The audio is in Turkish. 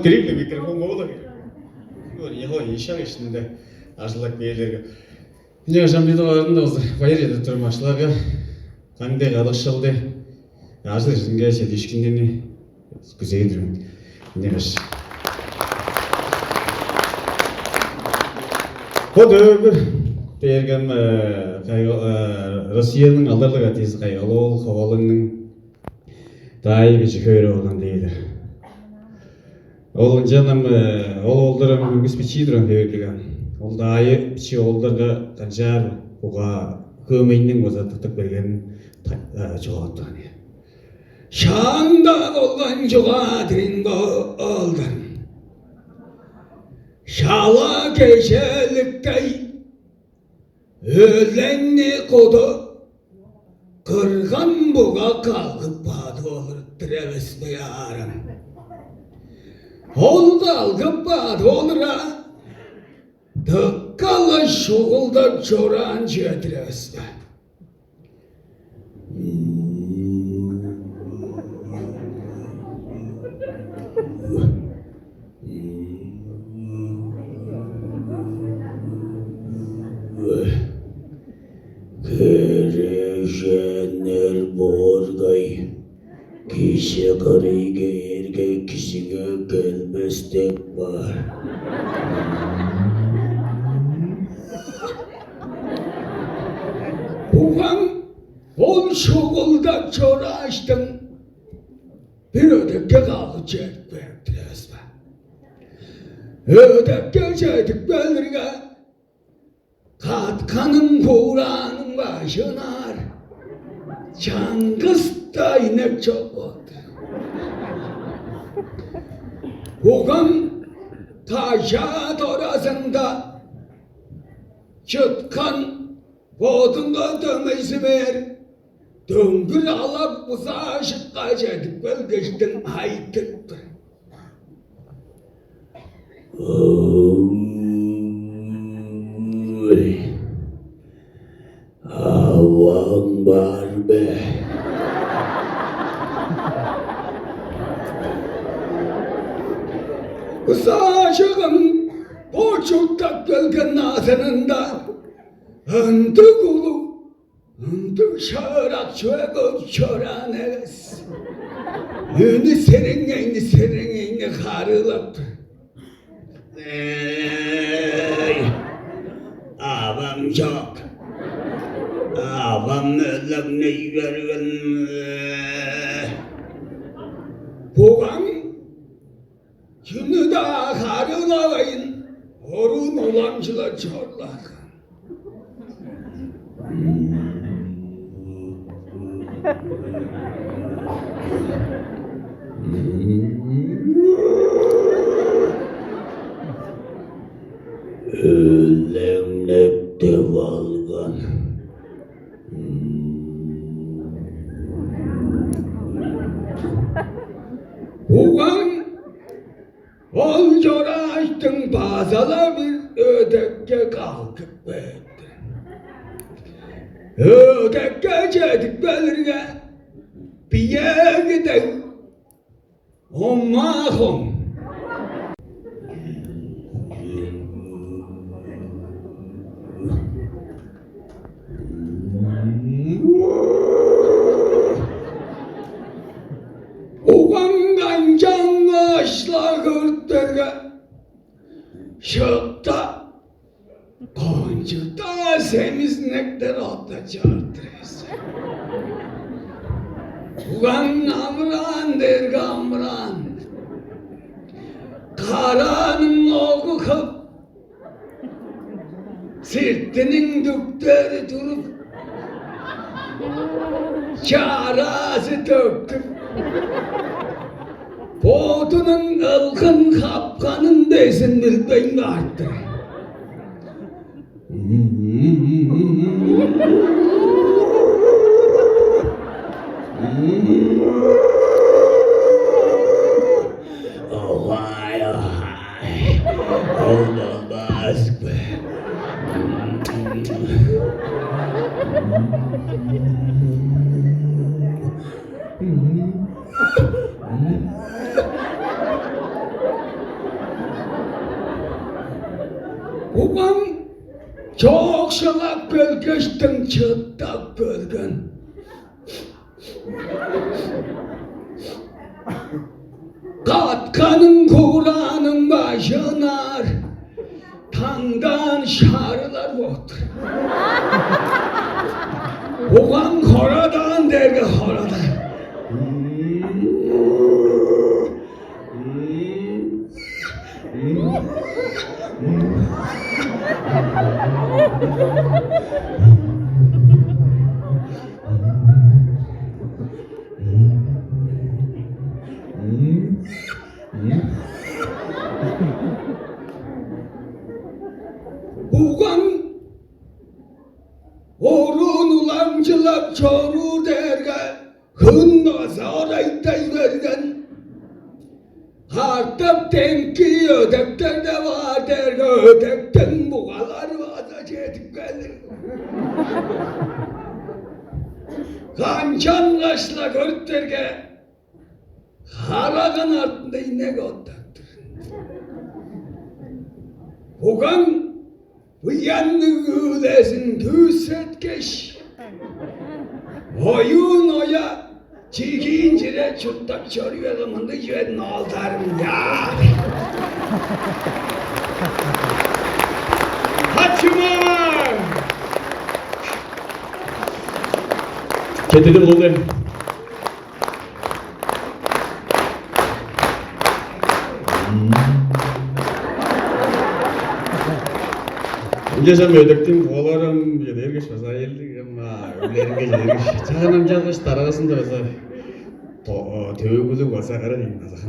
드릴래 미크로폰 먹어도 이거 예호 이상했는데 아슬락 베йлерге Мне жамбидовардың осы байырды тұрмашыларға қаңдай қалықшылды ажыл жүзінге сәді ешкіндені күзейдірмін. Негіз. Қоды бір берген Россияның алдарлыға тез қайғалы ол қауалыңның дайы бечі көйрі олған дейді. Ол жаным ол олдырым мүспечейдірім беверліген. Ол дайы бічі олдарға қанжар бұға көмейінің өзаттықтық берген жоғаттан. Шаңда олған жоғатырынғы олдан. Шала кешеліктей өләңне қоды қырған бұға қалғып бады олыр тірәвесіне арам. Ол қалғып бады олыра tıkkalı şoğulda çoran cetresi. Kerejenler borgay, kişi karıge erkek kişiye gelmestek var. Buğan ol şoğulda çoraştın bir ödekte kalı çek verdiler. Ödekte çektik belirge katkanın Kur'an'ın başınar Çangız'da inek çok oldu. Buğan taşa dorasında çıtkan Bodunga dömeysi ver, döngür alap uzağa şıkka çekip bölgeçtin haytıktır. Havan var be. Uzağa şıkın boçukta gölgen nazanında Antık ulu, antık şarak çögüp çoranız. Yünü serengeni karılıp. Avam çok. Avam ölüm neyi vergen. Buğan, yünü da karılayın. Orun ulancılar çorlak. Ölemlekte valgan Buğan ol coraştın bazala bir ödekke kalkıp verdi. Ödekke çedik belirge bir yer gidelim. Ommahom 그때가 şokta konçukta semizlikler hatta çarptırız. Ulan amran der gamran. Karanın oku kıp. Sirtinin dükteri durup. Çarası döktüm. Boğdunun ılgın kapkanın desin bilmeyin arttı. Oh vay vay. Olmaz be. Babam çok şalak bölgeçtin çıtlak bölgen. Katkanın Kur'an'ın başınar, tandan şarılar otur. Babam horadan dergi horadan. Bugan orun ulamcılap çoru derge hınmasa oraytay vergen hartap tenki ödekten de var derge ödekten buğalar vada çetip gelir kançan kaşla gört derge haragan altında inek otaktır Bugan uyanlığı düzsetkeş oyun oya çiğincire çıttak çarıyalımında yüzden altarım ya. Kaçma! Ketedim oldu. Geçen ödektim olarım ya dergeç basa geldik ama ölerge dergeç. Çağınam çalgıçlar arasında basa tövgülük basa kara diyeyim basa.